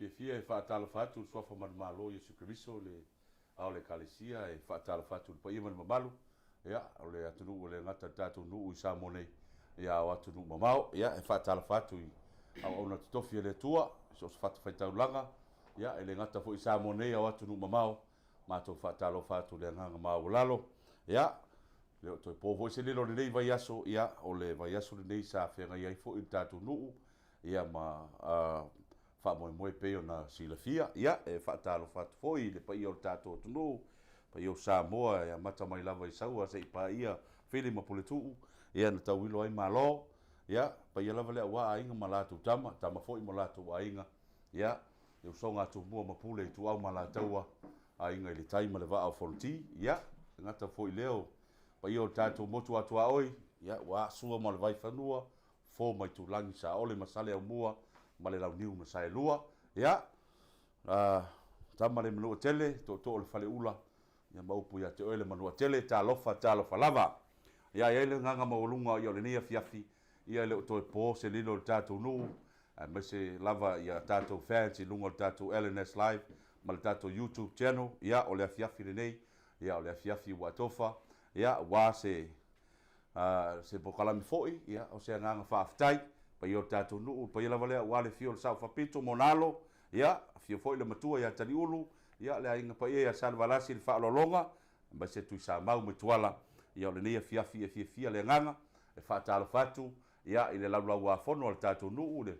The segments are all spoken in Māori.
fia e whaatala whatu sofa manumalo Iesu Keriso le au le kalesia e whaatala whatu le paia manumamalu ia o le atunu o le ngata tātou nuu i Samonei ia o atunu mamao ia e whaatala whatu i au ona tutofi e le tua so se whatu whaitaulanga ia e le ngata fo i Samonei o atunu mamao mātou whaatala whatu le nganga mau lalo ia leo toi povo se lilo le nei vai aso ia o le vai aso le nei sa whenga iai fo i tātou nuu ia ma fa moe pe ona silafia ia e whaatalo whatu foi le pai o tātou tunu pai o Samoa ia mata mai lava i saua se i pa ia while ma pole tuu ia na tau ilo ai malo ia pai ia lava lea wa ainga ma lātou tama foi ma lātou ainga ia e usonga atu mua ma pule i tu au ma lātaua ainga i le taima le va au folti ia ngata foi leo pai o tātou motu atu aoi ia wa sua ma le vai whanua fo mai tu langi sa ole masale au mua ma le lau niu ma sae lua ia tama le manua tele to le fale ula ia maupu ia te oele manua tele ta lofa lava ia ia le nganga maulunga ia le nia fiafi ia le to po se lilo le tātou nu ma se lava ia tātou fans i lunga le tātou LNS Live ma le tātou YouTube channel ia o le fiafi le nei ia o le fiafi watofa ia wa se pokalami foi ia o se nganga whaaftai pai o tātou nuu, pai lava lea wale fio le sau whapito monalo, ia, fio foi le matua ia tari ulu, ia le ainga pai ia salvalasi le whaalolonga, ma se tui sa mau me tuala, ia o le nia fia le nganga, e whaatala whatu, ia i le laulau a fono le tātou nuu, le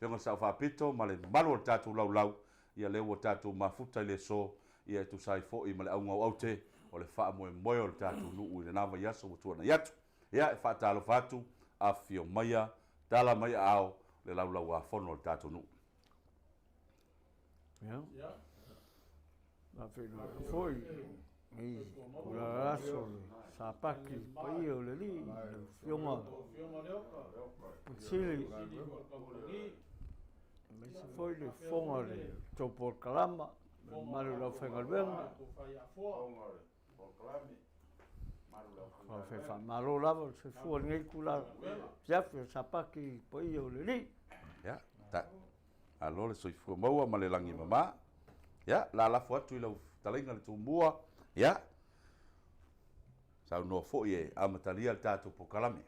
whionga sau whapito, ma le malu le tātou laulau, ia le ua tātou mafuta i le so, ia e tu sai fo i ma le aunga au te, o le wha moe moe o le tātou nuu, i le nawa yaso o tuana yatu, ia e whaatala whatu, a fio maia, tala mai ao le laulau a fono le tātou nuu. Ia. Na whenua foi, i kura raso le sāpaki pai o le li, le whionga. Sili, me se foi le whonga le tōpor kalama, maru lau whengalwenga. Ko fe fa malo lava se fu ngai kula ya fe sapaki pai o le li ya ta alo le soi fu maua ma le langi mama ya la fu atu le talinga le tumbua ya sa no fo ye amatalia le tatu pokalame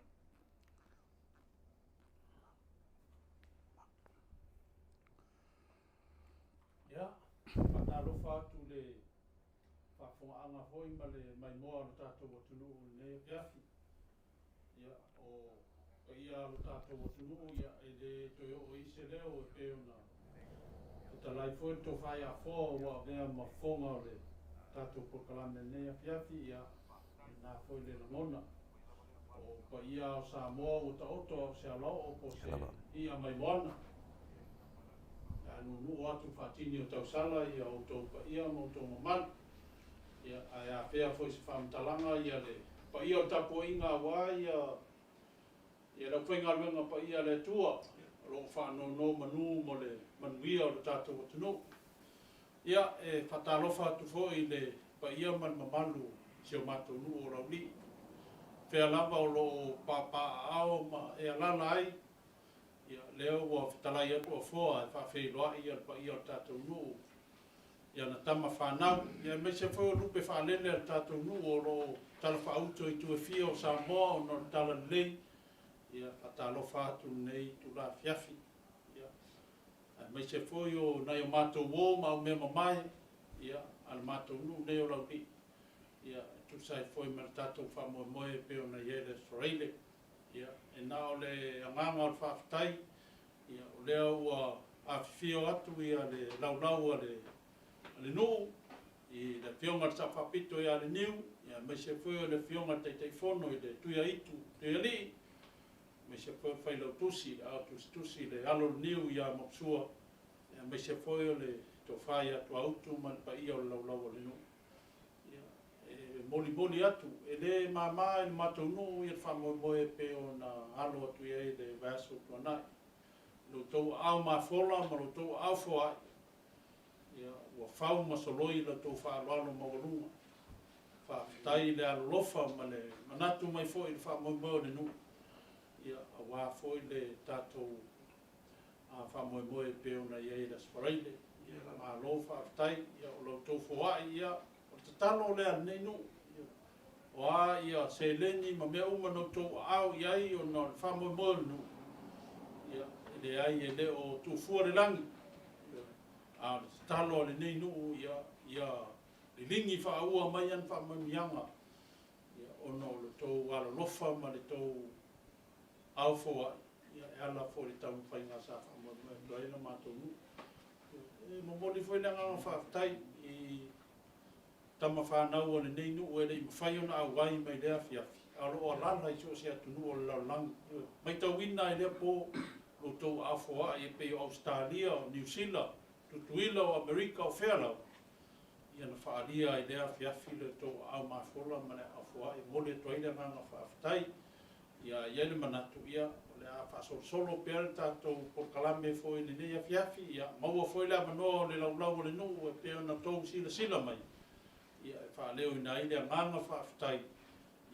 ya pa lo fa tu le pa anga foi ma le mai moa lo tātou o tunu le piafi ia o ia lo tātou o tunu ia e le to o ise leo e pe ona o talai foi to fai a fo wa vea ma fonga le tātou por kalame ne piafi ia na foi le ngona o pa ia o Samoa o ta oto se alo o po se ia mai moana anu nu atu fatini o tau sala ia o to pa ia mo to man ia a fea foi se whamtalanga ia le pa ia o tapo inga wa ia la whainga luenga pa ia le tua lo whano no manu mo le manuia o le tātou o tunu ia e whatalofa atu foi le pa ia man mamalu se o matou nu o rauli fea lava o lo papa ao ma e alala ai ia leo wa whatalai atu o foa e whawheiloa ia pa ia o tātou nu ia na tama whanau, ia me se whao lupe whanele al tātou nu o lo tala whaauto i tu e fia o Samoa o no tala lei, ia whatalo whātu nei tu la fiafi, ia me se whao o nai o mātou wō ma o mea mamai, ia al mātou nu nei o lau ni, ia tu sai whao me tātou whamoe moe pe o na iele soreile, ia e nā o le anganga o whaafitai, ia o lea ua a fio atu ia le laulau a le no i le fionga sa papito ia le niu ia me se foi le fionga te fono i le tuia itu te ali me se foi fai lo tusi a tusi le alo niu ia mopsua ia me se foi le to fai atu autu man pa ia o lau le no ia e moli atu e le mama il matonu ia fa mo pe ona alo atu ia le vaso tona lo to au ma fola ma lo to au foa ia ua fau masoloi la tō whaaloalo mawarunga. Whaafitai le alofa ma le manatu mai fōi le whaamoimoe le nu. Ia a wā fōi le tātou a whamoemoe pe ona iei la sparaile, ia la malo whaafitai, ia o lau tau whaai ia, o te talo lea nei nu, o a ia se leni ma mea uma no tau au iai o na whamoemoe nu, ia le ai e le o tu fuare langi, a te talo le nei nu, ia le lingi whaua mai an whamoemianga, ia ono le tau ala lofa ma le tau au fo ia ala fo le tau whainga sa whamoemoe, doi na mātou nu. Momoli foi le nganga whaafitai i tama whanau o le nei nu o ele i mawhai ona au wai mai lea fiafi. Alo o alala i so se atunu o le laulangi. Mai tau ina i lea po lo tau afoa i pe o Australia o New Zealand, tutuila o Amerika o Whealau. Ia na whaalia i lea fiafi le tau au mafola ma le afoa i mole toi le nganga whaafitai. Ia iele manatu ia a whasol solo pere tātou porkalame foi le nei afiafi, ia maua foi la manoa le laulau le nuu e peo na tau sila mai. Ia e whaaleo ina i le nganga whaafitai,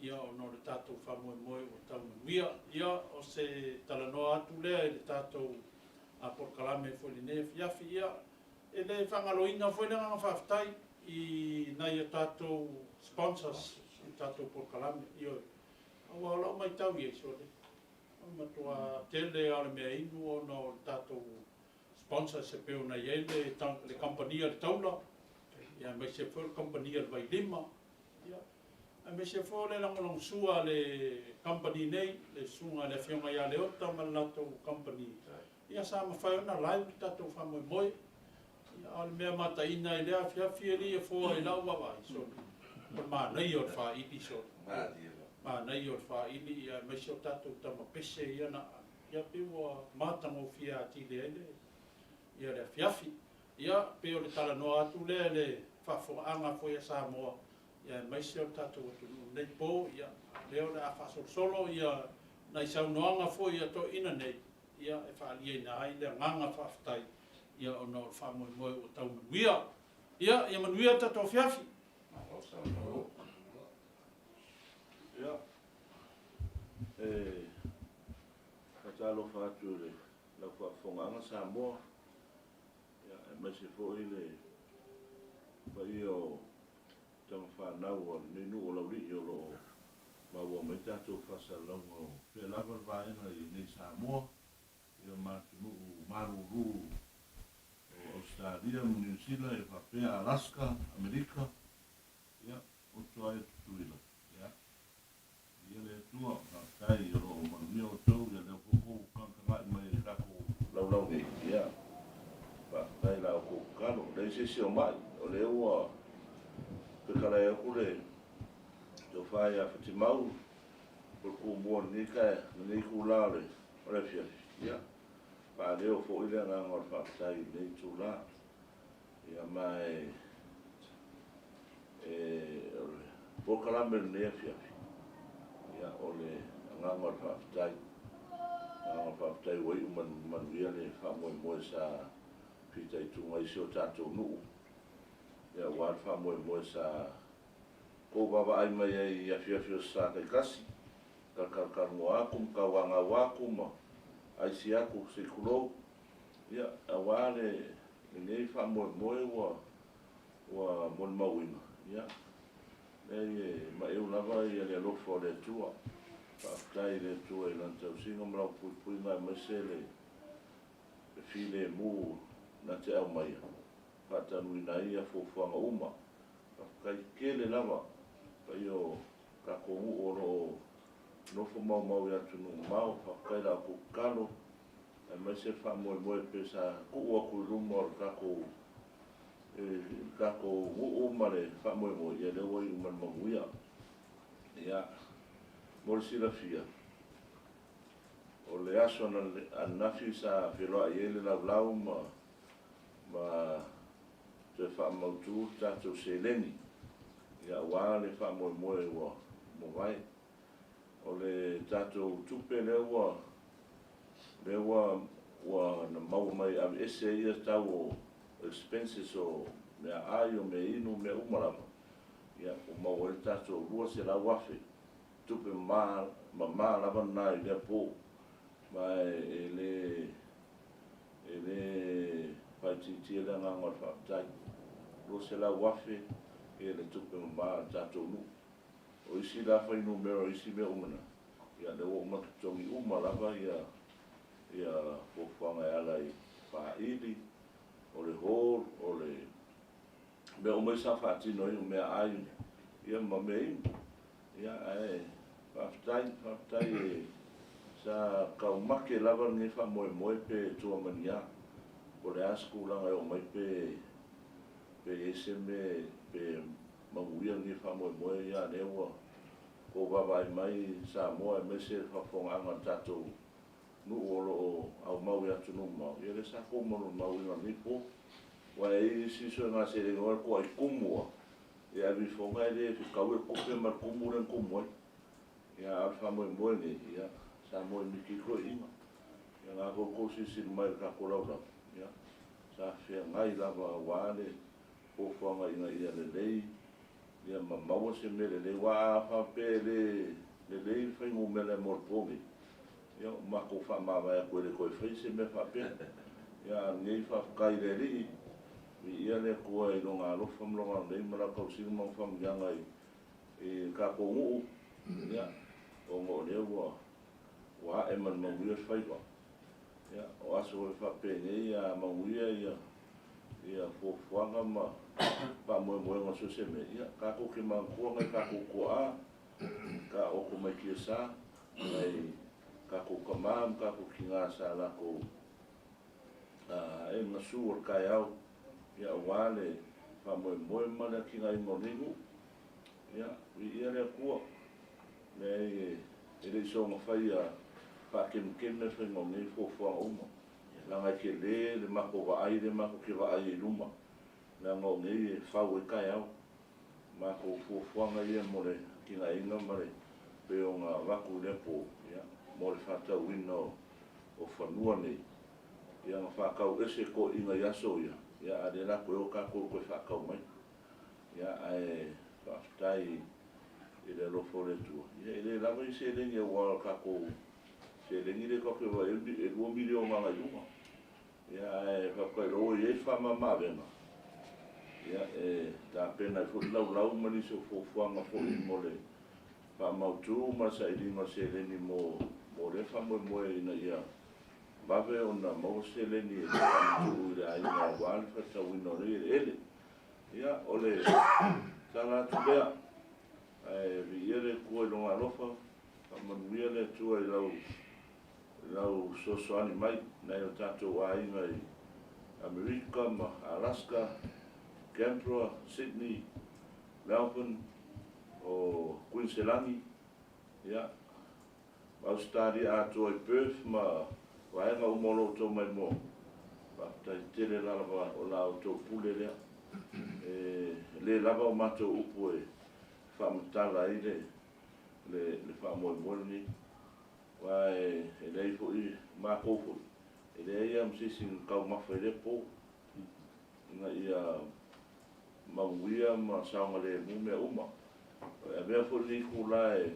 ia o no le tātou whamoemoe o tau manuia, ia o se talanoa atu lea e le tātou a porkalame foi le nei afiafi, ia e le whangaloina foi le nganga whaafitai i nei a tātou sponsors, i tātou porkalame, ia awa lau mai tau i e sole. Matua tele ale mea inu o no tātou sponsor se peo na iele le kompania le taula. Ia me se fo le kompania le Vailima. Ia me se fo le langolong sua le company nei, le sunga le fionga ia le ota ma latou company. Ia sa ma fai ona live le tātou whamoemoe. Ia ale mea mataina i lea fiafi e li e fo e lau wawai. So, ma nei o le wha iti so. Ma nei o whaili ia mai se o tātou tama pese ia na ia pewa mātango fia ati le ele ia le fiafi ia peo le talanoa atu le whafoanga fo ia Samoa ia mai se o tātou atu nei po ia leo le a whasol solo ia nei saunoanga fo ia to ina nei ia e whaalia ina ai le nganga whaftai ia o no whamoemoe o tau manuia ia manuia tātou fiafi Ja. Katalo fatu le la whafonganga Samoa. Ja, me se foi le pai o tama whanau o ninu o lauri o lo maua mai tātou whasalonga o pe lava vaena i nei Samoa. Ia mātunu maruru o Australia, New Zealand, e whapea Alaska, Amerika. Ia, o toa e tutuila. Ia le tua kai o manio tau ia le koko kankangai mai kako laulau nei ia pa kai la ko kano le se o mai o le ua pe kala e kule to fai a fatimau por ko mo ni ka ni ku la le o le fia ia pa le o fo ile na ngor fa sai nei tu la ia mai por kala me ne fia ia ole ngangor whaftai. Ngangor whaftai wai man wia le whamoemoe sa pitai tunga isi o tātou nuu. Ia wad whamoemoe sa ko wawa ai mai ai afiafio sa kai kasi. Karkarkarngo akum, ka wanga wakum, ai si aku se kulo. Ia awale ngei whamoemoe wa mon mawina. Ia nei ma eu lava ia le lofo le tua whaftai le tua i lantau singa mrau pui ngai masele e file mu na te au mai whatanu ina ia fofuanga uma whafkai kele lava pa io kakongu oro nofo mau ia tunu mau whafkai la kukalo e masele whamoe pesa kuua kuiruma o kako kako umare whamoemoe ia lewa i umar manguia ia morisila fia o le aso an nafi sa whiroa i ele laulau ma te whamautu tātou se leni ia wā le whamoemoe ua mo vai o le tātou tupe lewa na mau mai am ese ia tau o expenses o mea ai o me inu me umarama. Ia o mau e tātou rua se la wafe. Tupe ma lava nai lea pō. Ma e titia le nganga le whaatai. Lo se la wafe e le tupe mama tātou nu. O isi la whainu mea o isi mea umana. Ia le o matutongi lava ia whawhanga e ala i whaili, o le hall, o le mea umai sa whaatino i o mea ayu. Ia ma mea imu. Ia ae whaatai e sa kaumake lava nge wha moe pe tua mania. O le asku langa e o mai pe ese me pe mamuia nge wha moe ia ne ua. Ko wawai mai sa moa e mese whawhonga anga tatou nu olo o au mau atu nu mau. Ia le sa kumano mau inga nipo. Wa e siso ngā se renga wale kua i kumua. Ia vi whonga e le whikaue kupe mar kumu ren kumu ai. Ia alfa moe ne ia sa moe miki ko inga. Ia ngā koko sisi mai ka kolau. Ia sa whia ngai lava wale o whanga inga ia le lei. Ia maua se me le lei wa whape le lei whaingu me le morpongi. Ia mako whamawai a koe le koe whai se me whape. Ia ngei whafkai le li. Ia le kua i longa alofa mlonga nei mara kau singa whamjanga i ka kongu. Ia o ngo le wa e man mawia whaiwa. Ia o aso e whape nei ia mawia ia fuanga ma pa moe ngā so se me. Ia ka ko ke mangkua ngai ka ko kua ka oko mai kia sa ngai ka ko kamam ka ko ki ngā sa la ko e ngā suor kai au. Ia wale pa moe mana ki ngai moningu. Ia ia le kua nei e le so ngā whai a pa kem ne whai ngoni fua uma. Langa ke le mako wa ai le mako ke wa ai luma. Na ngo ngai whau e kai au. Mako fuanga ia more ki nga inga mare. Pe o ngā waku lepo. More whatau ino o whanua nei. Ia ngā whakau ese ko inga yaso ia. Ia ade la koe o ka koe whakau mai. Ia ae whaftai i le lofo le tua. Ia le lava i se lengi e wala ka koe. Se lengi le koke wa e 2 milio manga iunga. Ia ae whakai roo i e whamama venga. Ia ta pena i fut lau mani se fuanga fo i mo le whamautu ma sa i ringa se lengi mo le whamoe ina ia. Bawe o na mau se lengi e whamautu i le aina wale whatau ino re ele. Ia o le tala atu bea. Vi ere kua i longa lofa. Whamanuia le tua i lau sosoani mai. Nei o tatou ainga i Amerika ma Alaska. Canberra, Sydney, Melbourne, o Queenselangi, ia. Australia atua i Perth ma waenga umolo tō mai mo. Tai tere lava o la o tō pule lea. Le lava o mato upu e whamatala i le whamoe ni. Wae e lei fo i mākofo. E lei am sisin kau mawhai le po. Nga ia mawia ma saunga le mume uma. E mea fo li kula e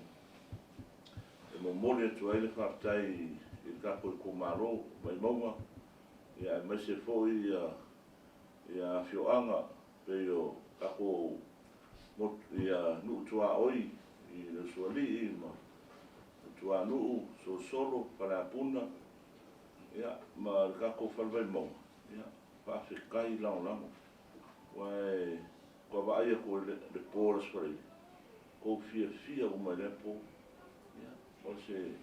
momoli atu ai le whaftai i kapo i kumaro mai mauma. Ia e mese fo i ia fioanga pe o kapo ia nuu tua oi i le suali i ma tua nuu so solo para puna. Ia ma kako whalwai mauma. Ia whawhikai lao. Wai ko vai ko le poras por aí. Ko fia uma le po. Ya, você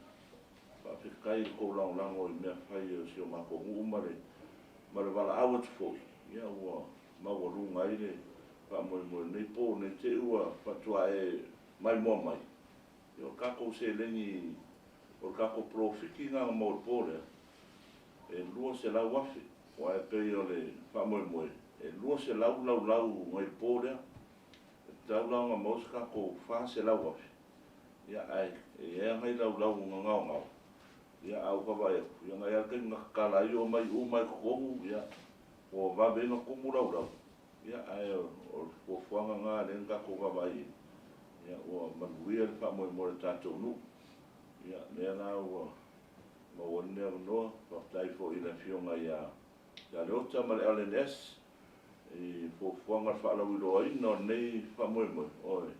vai ficar ko lang o me fai o seu mako uma le. Mas vala out foi. Ya o ma o lunga ile pa mo nei po nei te ua patua e mai mo mai. Yo kako se leni o kako profiki nga mo pole. E lua se la wafi. Wa pe yo le pa mo e lua se lau ngai pōrea. Tau lau ngā mauska ko wha se lau wafi. Ia ai, e ngai lau ngau. Ia au kawai aku. Ia ngai alkai ngā kalai o mai kukongu. Ia o wawe ngā kumu lau. Ia ai o whuanga ngā renga ko kawai. Ia o manuia le wha moe tātou nu. Ia nea nā ua mawanea noa. Whaftai fo i la fionga ia sa le ota ma le LNS e fofuanga whaalawiro no nei whamoemoe oe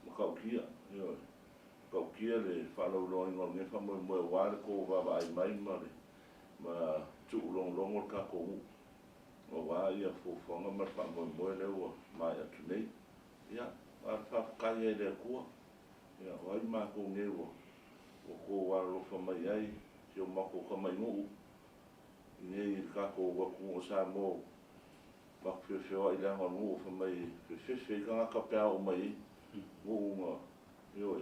ma kaukia oe kaukia le whaalawiro no nei whamoemoe wale ko wawa ai mai ma le ma tuulonglongo ka kongu o wā ia fofuanga ma whamoemoe le ua mai atu nei ia a whakaia le kua ia wai ma ko nge ua o ko walofa mai ai si o mako ka mai nuu nei ka ko waku o sa mo ma fefeo ai langa nuu fa mai fefe ka ka pea o mai nuu nga yo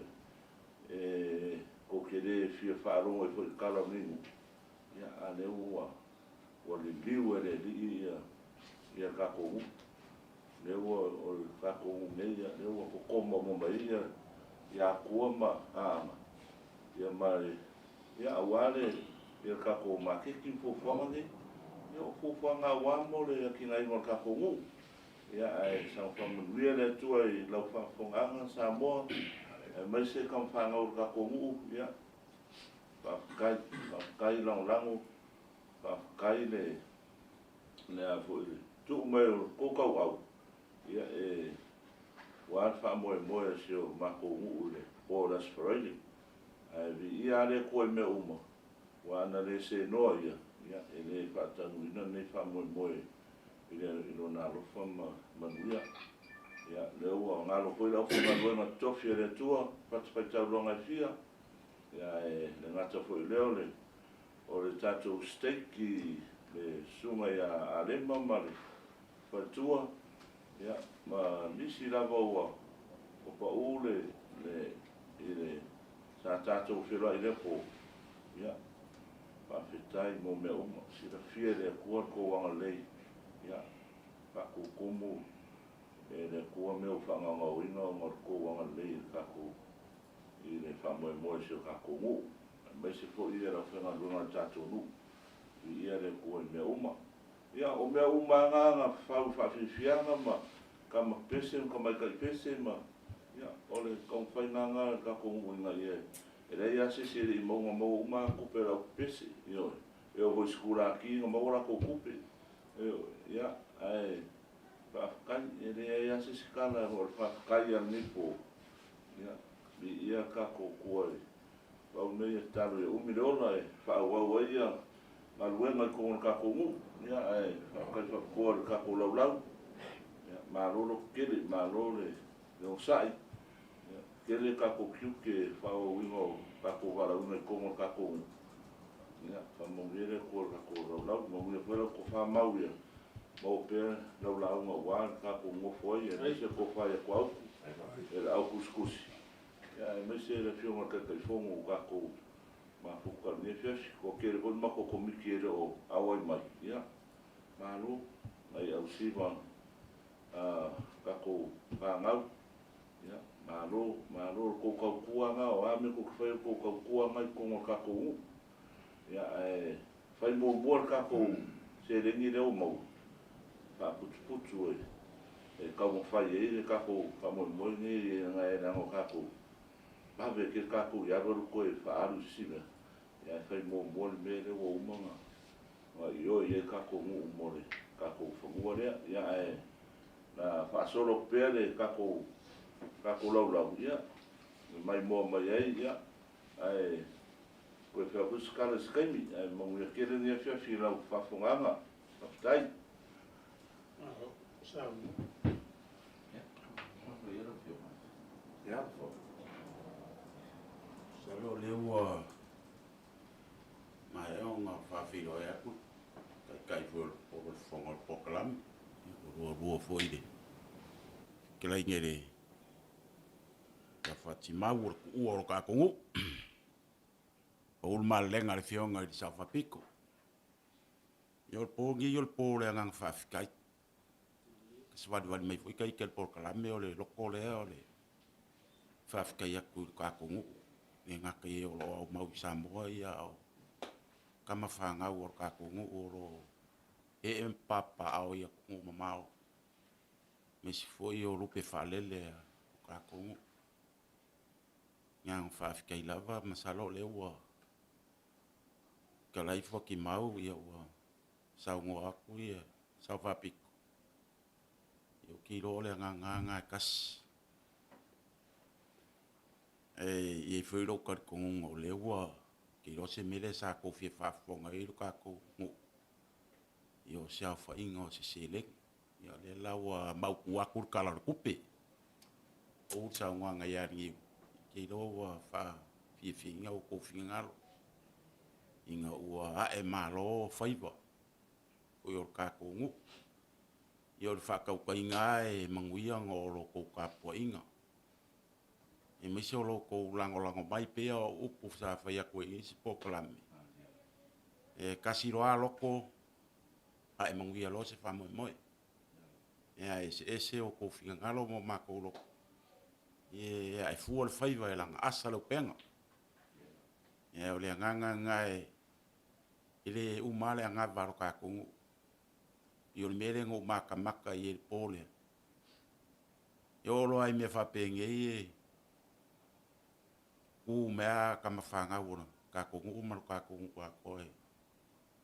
ko kere fia faro e foi kala ningu ia ale ua o le liu ele li ia ka ko le ua o ka ko nei le ua ko koma mo mai ia kua ma ama ia mai ia wale ia ka ko ma ke ki fo fo ne ia fo fo nga wa mo le ki nai mo ka ko ngu ia ai sa fo mo ria le tu ai la fa fo nga sa mo mai se kam fa nga ka ko ngu ia pa kai long langu pa kai le a fo tu me ko ka au ia wa fa mo se o ma ko ngu le o das friday ai vi ia le ko me uma wa na le se no ia ele fa tanu ina ne fa mo ia ilo na lo fa ma ia le o nga lo ko la fo ma na tofi le tua pa ta longa fia ia le ngata fo le o le tato steak ki le suma ia ale mama le fa tua ia ma misi la vo o pa ule le sa tato filo ile po ia pa fitai mo me uma si la fia le kua ko wanga lei ia pa ko komo le kua me o fanga ngo ino mo ko wanga lei ka ko ile fa mo se ka ko mo me se fo ia la fanga luna tato nu ia le kua me uma ia o me uma nga fa fianga ma kama pese kama ka pese ma ia ole kon fa nga ka ko nga ia ele ia se le mo uma ko pera pese io eu vou escurar aqui no meu ko kupe ia ai fa kan ele ia se skala o fa kai al nipo ia ia ka ko ko pa o nei talo e 1 miliona e fa wa ia ma luenga ko ka ko mu ia ai fa ka ko ka ko lau ia ma lo kele ma lo le sai kele ka ko ke fa o wingo ka ko wala una ko ka ko ia fa mo vere ko ka ko lau mo me fera ko fa mau ia mo pe lau mo wa ka ko mo foi e se ko fa ia ko el au kuskus ia me se le fio ma ka fo mo ka ko ma fu ka ne fias ko kele ko ma ko mi kele o awai mai ia ma lo ai au si va ka ko ka ngau ia malo ko ka kuanga o ame ko fa ko ka kuanga ko ka ko ia fai mo ka ko se le ni le o mo fa putu e ka mo fai e ka ko ka mo ni nga e na ka ko ba ve ke ka ko ya ro ko e fa alu sina ia fai mo me le o mo nga yo ye ka ko mo le ka ko fo mo le ia na fa solo pele ka ko lau ia mai mo mai ai ia ai ko fa buscar skemi ai mo ia kere ni fa fi lau fa funganga fa tai sa ia fo salo le ua mai ona fa fi lo ia ku kai fo o fongo pokalam o fo ide que la ingere ka fatima ur ka kongu o mal lenga le fionga di sa fa pico yo po le ngang fa kai swad wal mai foi kai kel por kala me ole lokole ole fa kai ku ka kongu ni nga ke o lo mau sa mo ya kama fa nga ur ka kongu oro papa au ya ku mamao me si foi o lupe fa lele ka kongu yang fa kai lava masalo le wa kalai fo ki mau ia wa sau ngoa aku ia sau papiko yo kilo le nga kas e foi lo kar con o lewa kilo se mele sa ko fi fa fonga i ka ko yo sa fa ingo se sele ya le lawa mau ku aku kala kupe o sa nga ya ni kilo wa fa fi nga ko fi ngalo inga ua e malo faiva o yo ka ko ngu yo fa ka ko inga e manguia ngolo ko ka po inga e me se lo ko lango mai pe o pu sa fa ya ko i si popolami e kasiro a loko a e manguia lo se fa mo e ese o ko finga ngalo mo ma ko lo e ai fu o faiva e langa asa lo penga e o le nganga ngai ele umale anga varo ka ko yo le mere ngo maka ye pole yo lo ai me fa penge e u mea ka mafanga wona ka ko mal ka ko ko e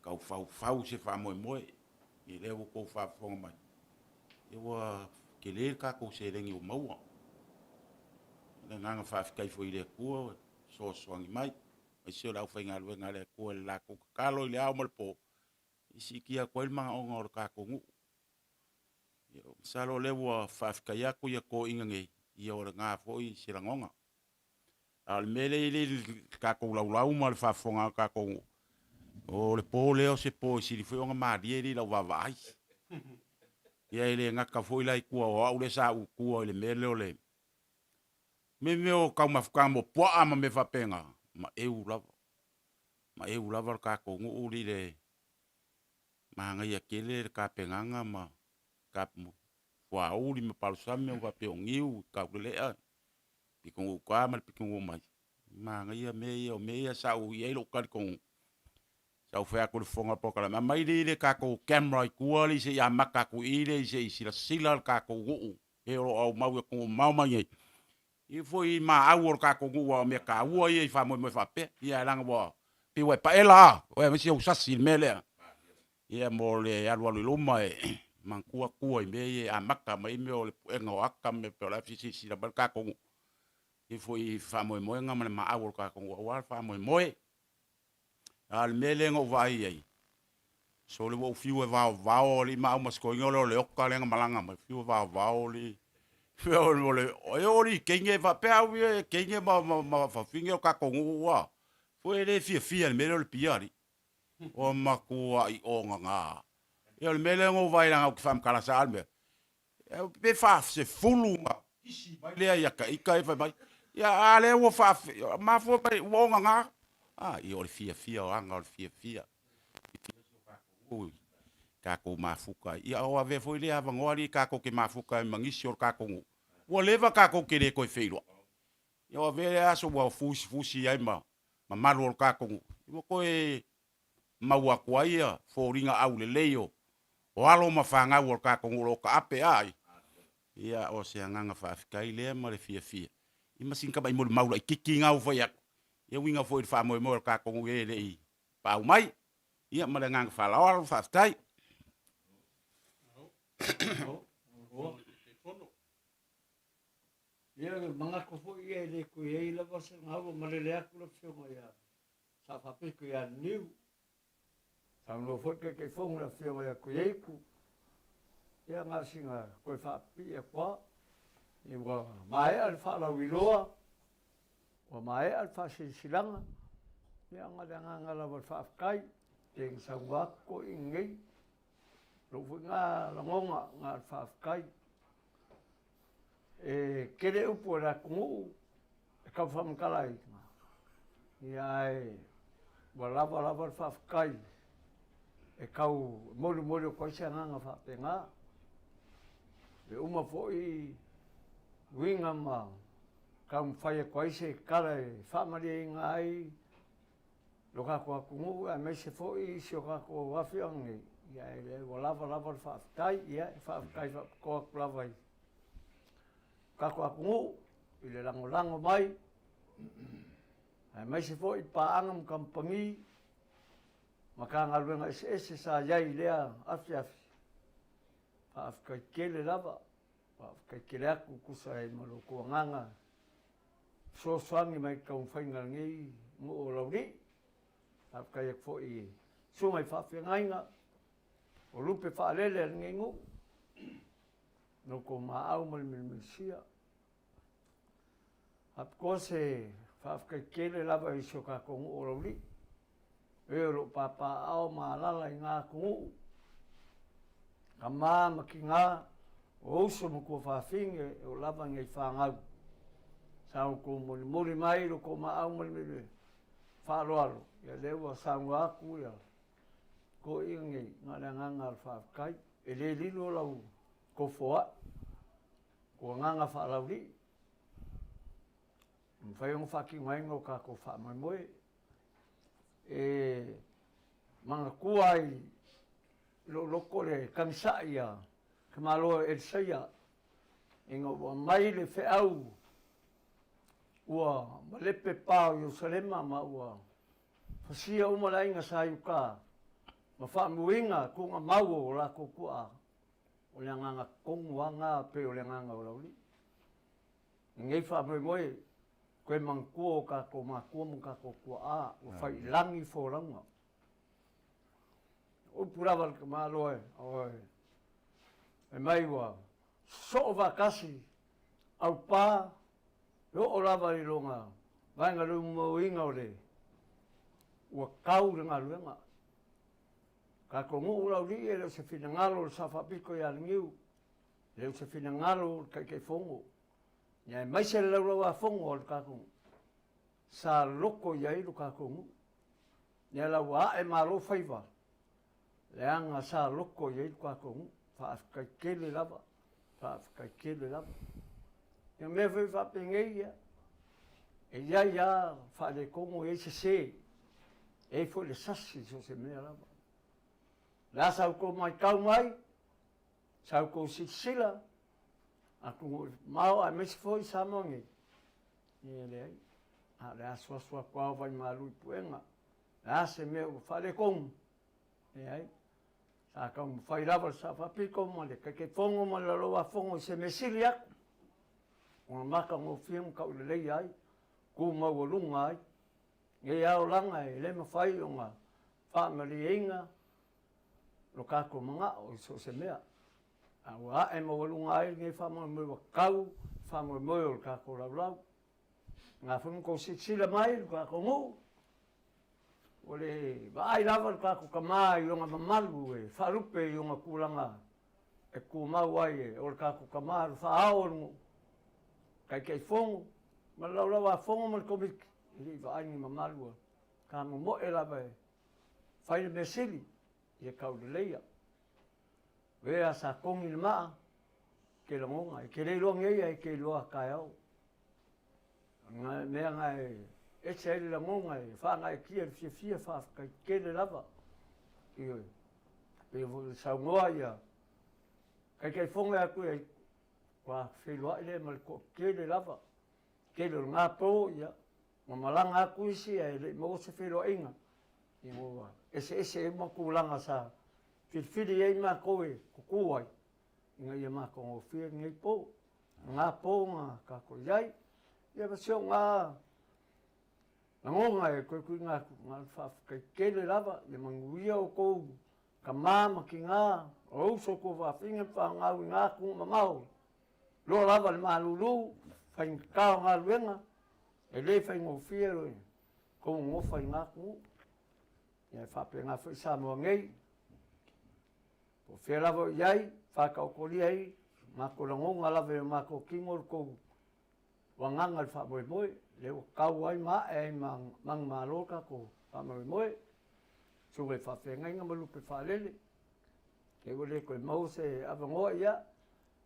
ka fau se fa mo e le ko fa fo mai e wa ke le ka ko se rengi o mau le nganga fa kai fo ile ko so mai e se la fa ngal ngale ko la ko kalo le au malpo isi kia ko el ma o ka ko ngu yo salo le wa fa ka ya ko ingange yo nga fo i sirangonga al mele ile ka ko la mal fa fonga ka ko o le pole o se po si fo nga ma die la va vai ya ile nga ka fo ila ku o le sa ku le mele o le me o ka ma fa mo po ama me fa penga ma e lava ka ko ngu uri le ma nga ya kele ka penganga ma ka mo wa uri me palsame wa pe ngiu ka le a pikungu ka mal pikungu mai ma nga ya me ya sa u ye lo ka ko sa fa ko fonga po kala ma mai le ka ko camera ku ali se ya maka ku ile se sila ka ko u e o mau ko mau mai i foi ma au ka ko wa me ka u ye fa mo fa pe ya lang wa pi we pa ela we me si usa sil mele ia mo le alu luma e man kua i me a maka mai me o le enga aka me pe la fisi si la ka ko i foi fa mo nga ma au ka ko wa fa mo al mele ngo vai ai so le wo fiu e va o li ma mas ko ngolo le okka le malanga ma fiu va o li fiu o li kenge va pe au kenge ma fa finge ka ko wa foi le fia le mele le piari o makua i o nga e le mele ngo vai nga ku fam kala sa alme pe fa se fulu nga isi vai le ya ka e fa mai ya ale wo fa ma fo pe wo nga i o le fia o anga o le fia ui ka ko mafuka ia o ave foi le ava ngori ka ko ke mafuka mangisi o ka ko o leva ka ko ke le ko feilo ia o ave aso wa fusi ai ma malu o ka ko o ko e maua kuaia foringa au le leo o alo mafanga o ka ko lo ka ape ai ia o se nganga fa fikai le ma le fia i masinka bai mo maula i kiki ngau foi ia winga foi fa mo ka ko e le i pa mai ia ma le nganga fa la fa tai ia manga ko fo ia le ko ia la va se ngau ma le aku le fio ia sa fa pe ko ia niu sang lo fo ke fo la fio ia ko ia ku ia nga singa ko fa pi e kwa i wa mai al fa la wiloa o mai al fa silanga ia nga la fa kai teng sang wa ko ingai lo fu nga la ngonga nga fa kai e kere upo la kungu e ka fam kalai ia e wa lava fa kai e kau molu ko se nga fa penga e uma foi winga ma kam fai ko se kala fa mari ngai lo ka ko kungu a me se foi se ka ko wa fiangi ia e wa lava fa kai ia fa kai ko lava ka ko kungu ile lango mai ai mai se foi pa angam kampangi Makanga luenga ese sa yai lea afi. Whaafkai kele lava. Whaafkai kele aku kusa e maloko nganga. So swangi mai kau whainga ngei mo o lauri. Whaafkai ak fo i sungai whaafia ngainga. O lupe whaalele ngei ngu. Noko maau malmilmilsia. Hapko se whaafkai kele lava i soka kongu o lauri. Ero papa ao maalala i ngā kongu. Ka mama ki ngā o uso mo kua whawhinge o lava ngai whangau. Sao ko mori mai ro ko maau mori whaaloalo. Ia lewa saunga aku ia. Ko ingi ngā nganga al whawkai. E le lilo lau ko foa. Ko nganga whaalauri. Mwhaiong whaki ngaingo ka ko whaamaimoe. E mga kuai loko le kamsa ia kamalo el saya ingo wa mai le feau ua malepe pau Yerusalema ma ua fasia uma la inga sayuka ma fa muinga ku nga mau la ko kua o le nganga kongwanga pe o le nganga o lauli ngai fa moi ko mangkuo ka ko makuo mo ka ko kua a o fai langi fo langa o puraval ke malo oi e mai wa so vakasi au pa o lava i longa vanga lu mo inga ole o kau nga luenga ka ko mo ula ri ele se fina ngalo sa fa piko ya ngiu le se fina ngalo ka fongo ya mai se le wa fongo ka ko sa loko ya i ka ko ya la wa e malo faiva leanga sa loko ye kwa ko fa kele lava ya me fa pengeia e ya fa le como ese se e foi le sassi so se me lava la sa ko mai kau mai sa ko sila aku mau a mes foi samongi e le a le aswa kwa vai malu puenga la se me fa le como e ai sa ka fai lava sa fa piko mo le ke fongo mo la loa fongo se mesilia o maka mo film ka le lei ai ku mo lunga ai e ao langa e le mo fai unha family inga lo ka ko manga o so se mea a wa e mo lunga ai nge fa mo kau fa mo o ka ko la nga fun ko sila mai ka ko mo ole vai lava ka ko kama i nga mamalu e farupe i nga kulanga e ku mawai e o ka ko kama fa aonu kai fongo ma la fongo mal ko bik i vai ni mamalu ka mo e lava fai me sili e ka le leia ve asa kong il ma ke lo ngai ke le lo ngai e ke lo ka yo nga me ngai e se la monga e fa ngai ki e fia fa ke le lava io pe vo sa moia ke fonga ku e qua fe lo ile mal ko ke le lava ke lo nga po ya mo malanga ku si e le mo se fe lo inga i mo ese mo ku langa sa fili e ma ko e ku ai nga ia ma ko fi ngai po nga po nga ka ko yai ia va so nga ngonga e ko nga fa ke le lava le manguia o ko ka mama ki nga o so ko va finga pa nga ku mamau lo lava le malulu fa ka nga luenga e le fa ngo fiero ko ngo fa nga ku ia fa pe nga fa sa mo ngai po fe lava yai fa ka ko li ai ma ko ngonga lava ma ko kingo ko wanganga fa mo le kau ai ma e mang maloka ko pa mo so we fa fe ngai ngam lu pe fa lele ke go le ko mo se avango ia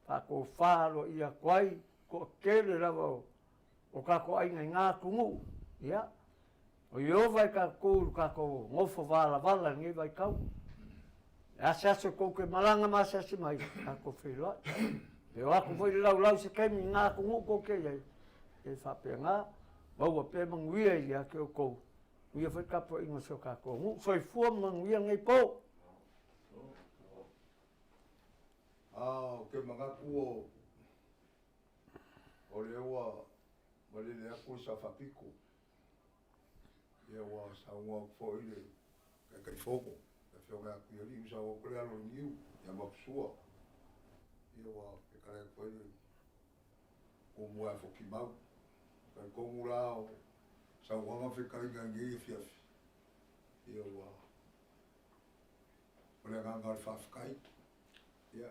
fa ko fa lo ia kwai ko ke le lavo o ka ko ai ngai nga ku ia o yo vai ka ko ngofo vala ngai vai kau asa so ko ke malanga ma sa si mai ka ko fe lo e wa ko foi lau se ke nga ku ko ke ia e fa pe nga ba wa pe manguia ia ke ko Ia foi kapo ingo so kako. Foi fua manguia ngai po. O ke mangaku o le ua malele aku sa whapiko. Ia ua sa ua fo ile kai foko. Ka whionga aku ia li usa o kore alo niu. Ia mapsua. Ia ua ke kare fo ile o mua fo ki mau. Kai kongu lao sa wanga whikai ngangi fiafi. Ia ua o le ngangar whawhikai. Ia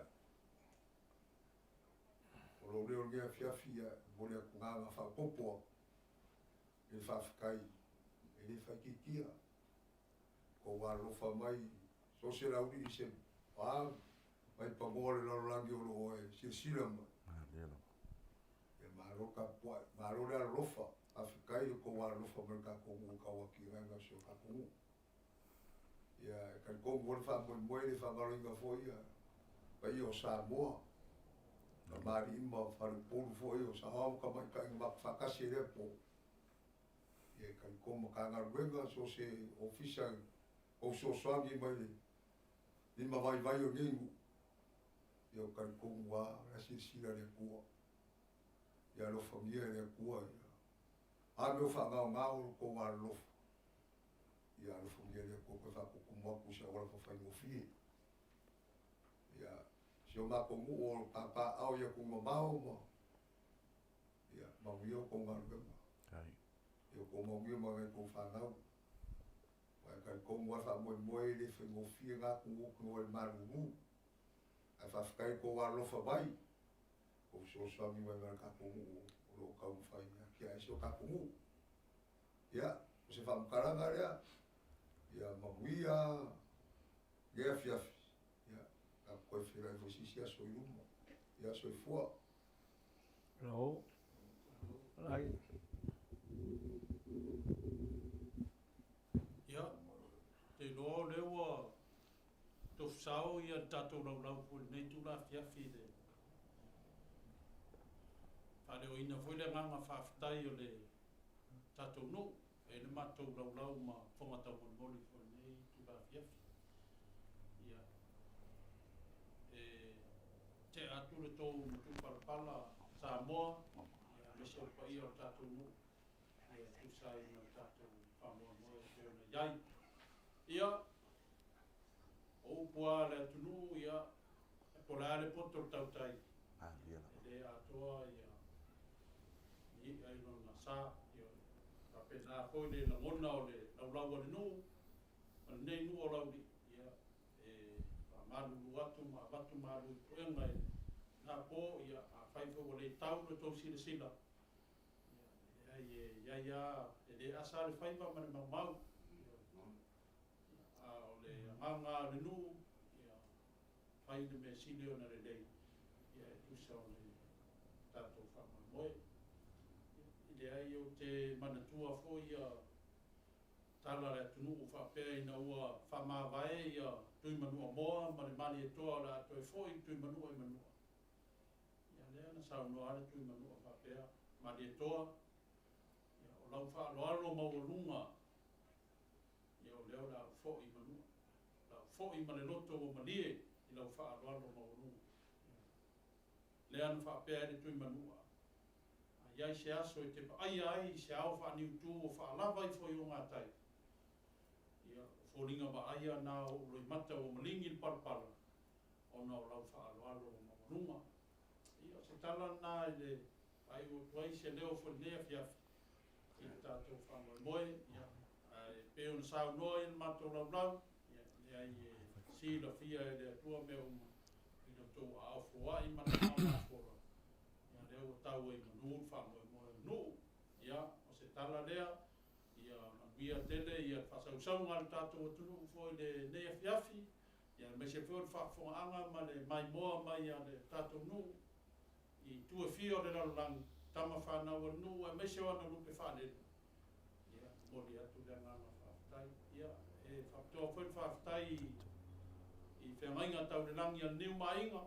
o lo reo ngea fiafia mo le nganga whapopoa e whawhikai e le whakikia ko warofa mai so se rauri i se mai pangore larolangi o lo e sila mai e maroka poa marore a rofa whawhikai ko warofa mai ka kongu ka waki ranga so ka kongu ia kai kongu wale whamoe le whangaringa fo ia pai o Samoa na mari ima whare polu fo e o sa hau ka mai ka inga whakasi re po e kai koma ka ngaruenga so se ofisa o so swangi mai le lima vai o ngingu e o kai komu wa rasi sila le kua ia lo famia le kua ia a meu whangau ngau ko wa lofa ia lo famia le kua ko whakukumaku sa wala whawhaingo fie ia si o mako ngu o papa au ia kung mamao mo. Ia, mawio kong ngaruenga. Ia kong mawio mga kong whanau. Wai kai kong wafa moe moe le whengo fia ngā kung kung o marungu. Ai whawhikai ko walofa mai. Ko so swami mai ngā kakungu o lo kau mwhainga. Kia esi o kakungu. Ia, o se whamkaranga rea. Ia, mawia. Gea fiafi. Koe whirai fo sisi a soi uma, ia soi fua. Rau, rai. Ia, te loa lewa tofsao ia tatou lau po nei tu la fiafi de. Whare o ina foi le nganga whawhitai o le tatou no, e le matou lau ma whangatau moli po nei tu la fiafi. Te atu le tō mutu parapala Samoa, me se pa ia o tātou mu, e tusai no tātou whamoa moe te ona iai. Ia, o pua le atunu ia, e pole ale poto o tautai. E le atoa ia, ni ai no na sā, ia, ka pena koe le langona o le laulaua le nu, nei nu o lauri. Malu atu ma batu malu puenga na po ia a faifo o le tau no tau sila ia e asa le faiva ma le mau a o le nganga le nu ia fai le me silio na le lei ia usa o le tato fama moe ile ai o te manatua fo ia tala le tunu o whapea ina ua whamawai ia tui manua moa, ma le mani e toa la toi foi, tui manua i manua. Ia lea na sau noa ale tui manua whapea, mani e toa, ia o lau wha aloalo maurunga, ia o leo la foi manua. La foi ma le loto o manie, i lau wha aloalo maurunga. Lea na whapea ele tui manua. Iai se aso e te pa ai se au wha niu tu o wha alawai foi o ngātai. Fōringa ma aia nā o roi mata o malingi il parpara o nā o lau whaaloalo o mamarunga. Ia se tala nā ele ai o tuai se leo whanea fiafi i tātou whangoe moe. Ia peo na sāu noa i mato lau lau. Ia ai sila fia e le atua mea uma i na tō a awhua i mana nā fora. Ia leo tau e manu whangoe moe no. Ia o se tala lea. Ia tele ia whasau ngā tātou atunu foi le nea fiafi. Ia me se whio whaafonga ma le mai moa mai a le tātou nu. I tua fio le lalang tama whanau nu e me se wana lupe whanere. Ia mori atu le ngā whaafitai. Ia e whaptoa foi whaafitai i whengainga tau le langi a niu mainga.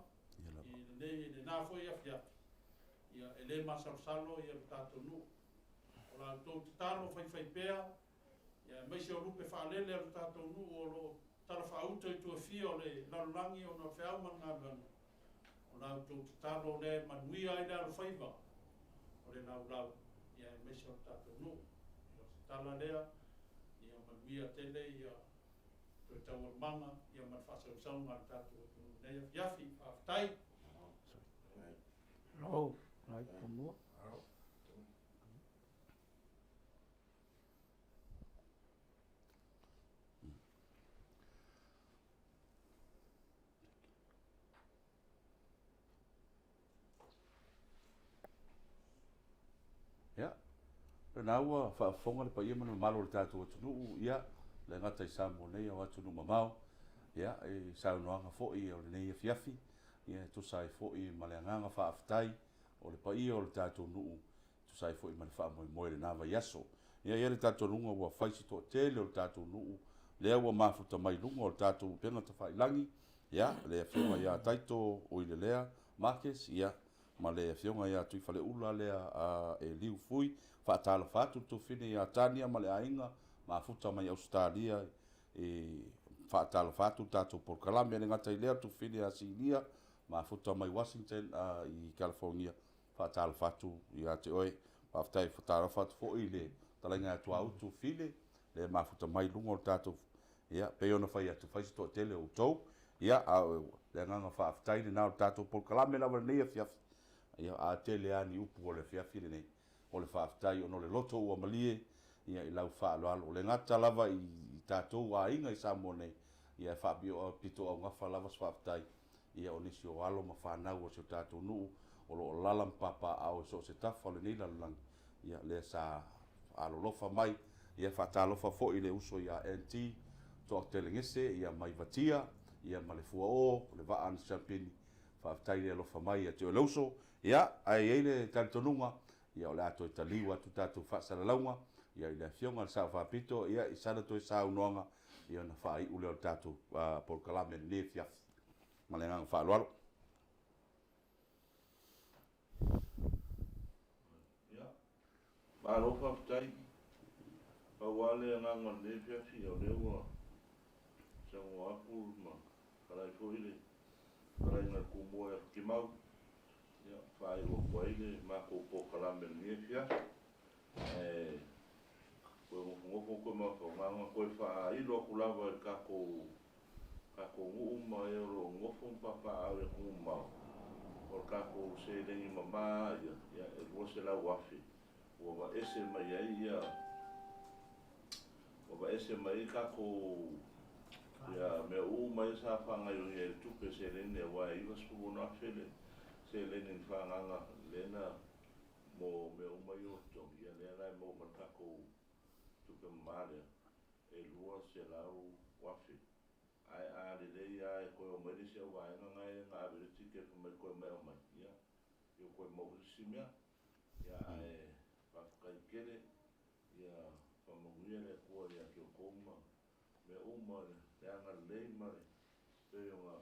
I le nā foi a fiafi. Ia e le masau salo ia le tātou nu. O la tō te talo whai pēa. Ia mai se o lupe whaalele ar tātou nu o lo tara whaauta i tua fia o le lalulangi o na whiau man ngā luana. O nau tō te tālo le manuia i le alo whaiva o le lau lau. Ia mai se o tātou nu. Ia se tala lea, ia manuia tele, ia tō tau o manga, ia man whasau saunga ar tātou o nei fiafi, whaftai. No, lai kumua. Ya. Na ua whaafonga le pa ia mana malo le tātou atunu ia le ngata i Samoa nei o atunu mamao. Ia, e saunoanga fo'i o le nei fiafi. Ia, tu sai fo'i ma le anganga whaaftai o le pa ia o le tātou nuu. Tu sai fo'i ma le wha moe le nawa yaso. Ia, ia le tātou nunga ua whaisi to tele o le tātou nuu. Lea ua mafuta mai lunga o le tātou penga ta whailangi. Ia, le whiunga ia taito o ile lea. Marcus, ia, ma le whiunga ia tui whale ula lea e liu fui. Whaatala whatu tu whine ia Tania ma le ainga. Mafuta mai Australia e whaatala whatu tātou por Columbia ne ngata i lea tu whine a Sinia. Mafuta mai Washington i California. Whaatala whatu i a te oe. Whaftai whaatala whatu fo i le talenga atua utu whine. Le mafuta mai lunga o tātou. Ia, peona whai atu whaisi to tele o tau. Ia, le nganga whaftai ne nao tātou por Columbia na wane nea fiafi. Ia, a tele ani upu o le fiafi le nei. O le whaftai o no le loto ua malie. Ia, i lau whaaloalo. Le ngata lava i tātou a inga i Samoa nei. Ia, whaapio o pito au ngafa lava whaftai. Ia, o nisi o alo ma whanau o se tātou nuu. O lo lalam papa au so se tafa le nei lalulangi. Ia, le sa alo lofa mai. Ia, whaatalofa fo i le uso i a NT. Toa telengese, ia mai vatia. Ia, ma le fua o, le vaan champini. Whaaftai le lofa mai a te o lauso. Ia, ai eile tantonunga. Ia, o le ato i taliwa tu tātou whaasara launga. Ia, i le fionga le sao whaapito. Ia, i sana to i sao noanga. Ia, na whaai ule o tātou por Columbia le fiafi. Ma le nganga whaaloalo. Ia, malo whaftai. Pawale nganga le fiafi o le ua. Sango apu ma karai foile. Karai na kumoa e kimau. Ia, whaai o koeile mako po Columbia le fiafi. Koe ngofo koe mawha nganga koe wha ilo kulawa e kako nguma e ro ngofo mpapa au e kumau. Or kako se lengi mama ia e rua se lau wafi. Ua wa ese mai ai ia. Ua wa ese mai kako ia me mai sa whanga i e tupe se lengi e wai iwa spugu na whele. Se lengi whanganga lena mo me mai o tong. Ia lena mo man kako tupe mare e rua se lau wafi. Ai a le lei ai koe o meri se wai ngai ngā averiti ke mai koe mai o mai. Ia, io koe maurisi mea. Ia ai whafkai kere. Ia whamaguia le kua rea ki o kouma. Me uma le anga lei mare. Peo ngā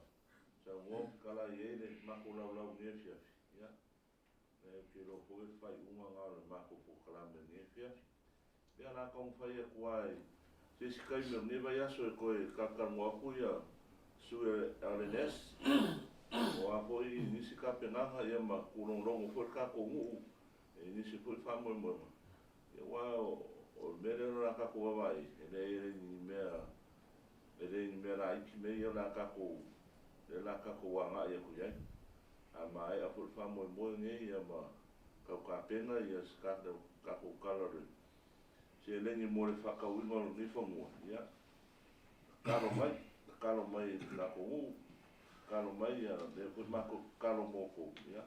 sa ngōm kala i eile mako lau lau nge fiafi. Ia, e ke lo koe whai unga ngā le mako po Columbia nge fiafi. Ia nā kaung whai e kuai. Se si kai mea neva yaso e koe kakango aku ia sue alenes. O apo i nisi ka penanga ia ma kulonglongo fwe kako nguu. E nisi fwe whamoe moe. Ia wā o mere no la kako wawai. Ele ni mea la iki me ia la kako. Le la kako wanga ia kuyai. A mai a fwe whamoe moe nge ia ma kau ka pena ia skata kako kalare. Se lengi mo le whakauinga o ni whamua, ia. Kalo mai la kongu, kalo mai ia, le pui mako kalo moko, ia.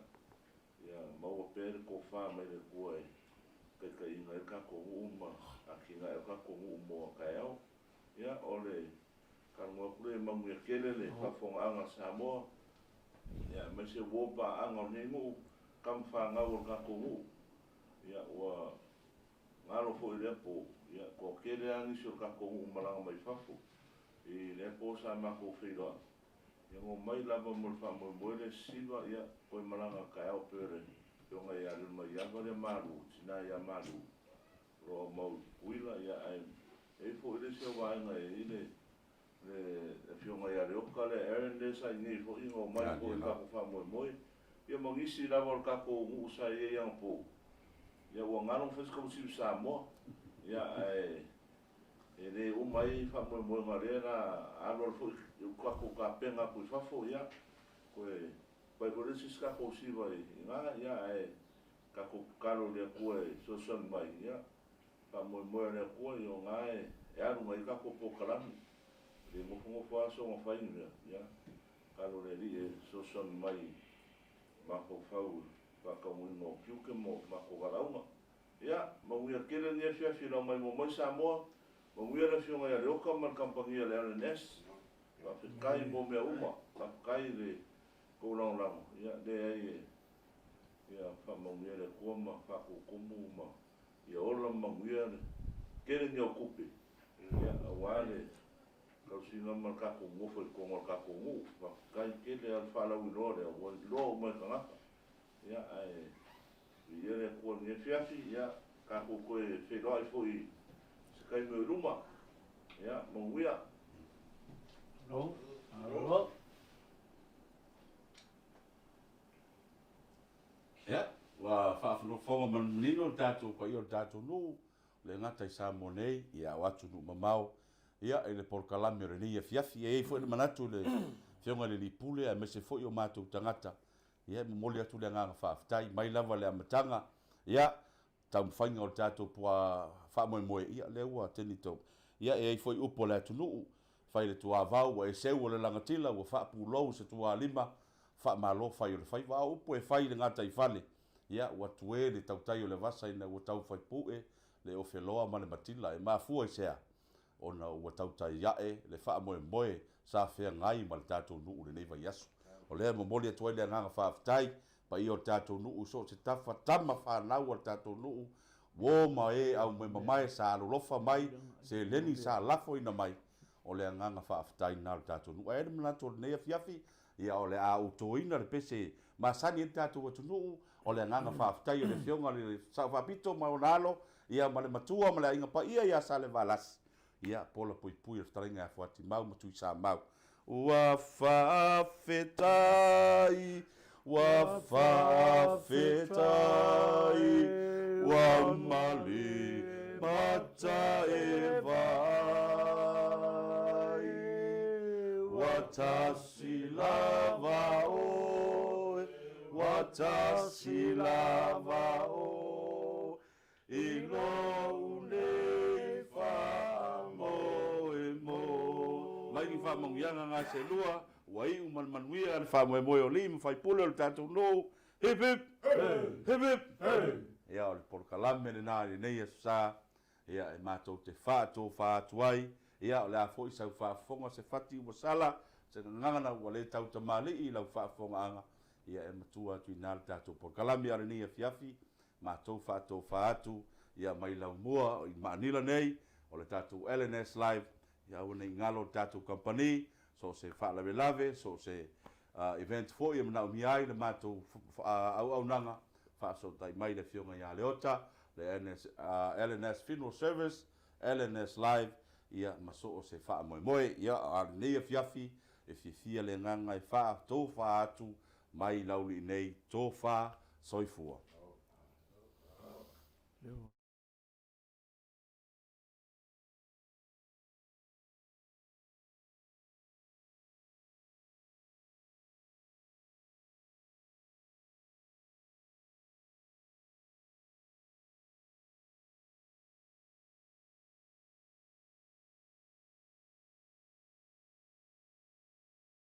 Ia, maua pere ko wha mai le kua e, kai inga e ka kongu uma, a kinga e ka kongu umoa kai au. Ia, o le, kalo mua kule mamu e kele le, whafonga anga Samoa. Ia, mai se wopa anga o nengu, kam wha ngau o ka kongu. Ia, ua, ngaro fo i lepo, ia, ko kere angi sur ka kongu umalanga mai whafu. I lepo sa mako whiroa. Ia ngō mai lava mo le whamoe moele siwa, ia, koe malanga kai au pere. Pio ngai alu mai iava le maru, tina ia maru. Roa mau uila, ia, ai, e fo ile se wa nga ile le fionga ya le oka le Aaron le sa ni fo ingo mai ko ka ko fa mo ia mangisi la vol ka ko u sa e yang po ia wa ngalo fes ko si sa mo ia ele o mai fa mo marera alor fo ka penga ku fa fo ia ko pai ko le sis ka ko si vai nga ia ka ko kalo le ko so son mai ia pa mo le ko yo nga aru mai ka ko po kala le mo fa so mo fa ia kalo le li so son mai ma ko fau pa ka mo no piu ke mo ma ko galauma ia mo ia kele ni fia fia mai mo sa mo mo ia la fia mai le o ka mar kampangia le RNS pa kai mo me uma pa kai le ko long lang ia de ia fa mo ia le ko ma fa ko mu ma ia ola mo ia kele ni okupe ia awale kalau sino mereka kungu foi kungu ka kungu pa kai kele al fala winore o lo mo ka ya ia ko ni fiafi ya ka ko fe lo foi se kai me ruma ya mo wia no alo ya wa fa no fo man nino tatu ko yo tatu no le ngata isa monei ya watu no mamau ia ele por kalame re ni fiafi e fo manatu le fionga le lipule a mese fo yo matu tangata ia moli atu le nga fa tai mai lava le amatanga ia tam fainga o tatu po fa mo ia le wa tenito ia e fo upo le atu no fai le tua vau e se o le langatila o fa pulo se tua lima fa malo fai o fai va upo e fai le ngata i fale ia wa tue le tautai o le vasa ina o tau fai pu e le o feloa ma le matila e ma fu e sea ona ua tautai iae le fa'amoemoe sa feagai ma le tatou nu'u lenei vaiaso o lea momoli atu ai le agaga fa'afetai paia o le tatou nu'u so o se tafatama fanau o le tatou nu'u ua ma e aume mamae sa alolofa mai se leni sa lafo ina mai o le agaga fa'afetai na le tatou nu'u ae le manatu o lenei afiafi ia o le a'outoina le pese masani e le tatou atunu'u o le agaga fa'afetai o le fioga le sa'ufa'apito ma ona alo ia ma le matua ma le aiga paia ia sa le valasi ia pola puipui le fatalinga a fuati mau matui sa mau ua fa'afetai ua mali mata e vai ua tasi lava o ilo nei mai fa mongianga nga se lua wai uman manuia fa mo o lim fai pulo le tatu no hip hip ya o por kalame le na nei sa ya e mato te fa tuai ya o la foi sa fa fonga se fati o sala se nganga na wale tau tamali i la fa fonga anga ya e matua tu na tatu por kalame ale nei fiafi mato fa atu ya mai la mua i manila nei o le tatu LNS live ya ona ngalo tatu company so se fa la lave so se event fo i na mi ai le mato au nanga fa so tai mai le fionga ya leota le LNS funeral service LNS live ia maso o se fa mo ia a nei fiafi e fia le nganga e fa to fa atu mai lauli nei to fa soifua